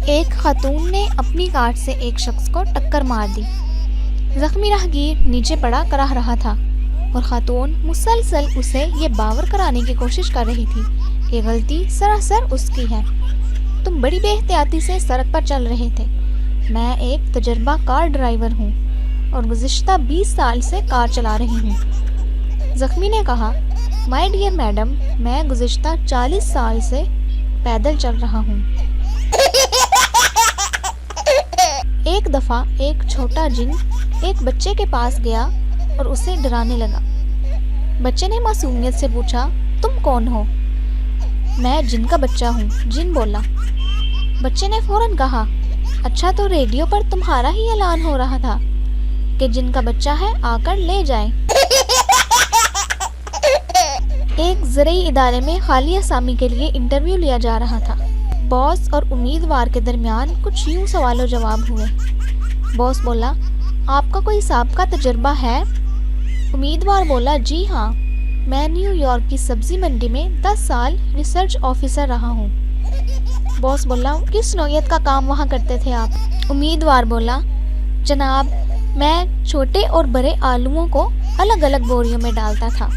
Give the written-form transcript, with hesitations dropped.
ایک خاتون نے اپنی کار سے ایک شخص کو ٹکر مار دی۔ زخمی راہگیر نیچے پڑا کراہ رہا تھا اور خاتون مسلسل اسے یہ باور کرانے کی کوشش کر رہی تھی کہ غلطی سراسر اس کی ہے۔ تم بڑی بے احتیاطی سے سڑک پر چل رہے تھے۔ میں ایک تجربہ کار ڈرائیور ہوں اور گزشتہ 20 سال سے کار چلا رہی ہوں۔ زخمی نے کہا، مائی ڈیئر میڈم، میں گزشتہ 40 سال سے پیدل چل رہا ہوں۔ ایک دفعہ ایک چھوٹا جن ایک بچے کے پاس گیا اور اسے ڈرانے لگا۔ بچے نے معصومیت سے پوچھا، تم کون ہو؟ میں جن کا بچہ ہوں، جن بولا۔ بچے نے فوراً کہا، اچھا تو ریڈیو پر تمہارا ہی اعلان ہو رہا تھا کہ جن کا بچہ ہے آ کر لے جائیں۔ ایک زرعی ادارے میں خالی اسامی کے لیے انٹرویو لیا جا رہا تھا۔ باس اور امیدوار کے درمیان کچھ یوں سوال و جواب ہوئے۔ باس بولا، آپ کا کوئی سابقہ تجربہ ہے؟ امیدوار بولا، جی ہاں، میں نیو یارک کی سبزی منڈی میں 10 سال ریسرچ آفیسر رہا ہوں۔ باس بولا، کس نوعیت کا کام وہاں کرتے تھے آپ؟ امیدوار بولا، جناب، میں چھوٹے اور بڑے آلوؤں کو الگ الگ بوریوں میں ڈالتا تھا۔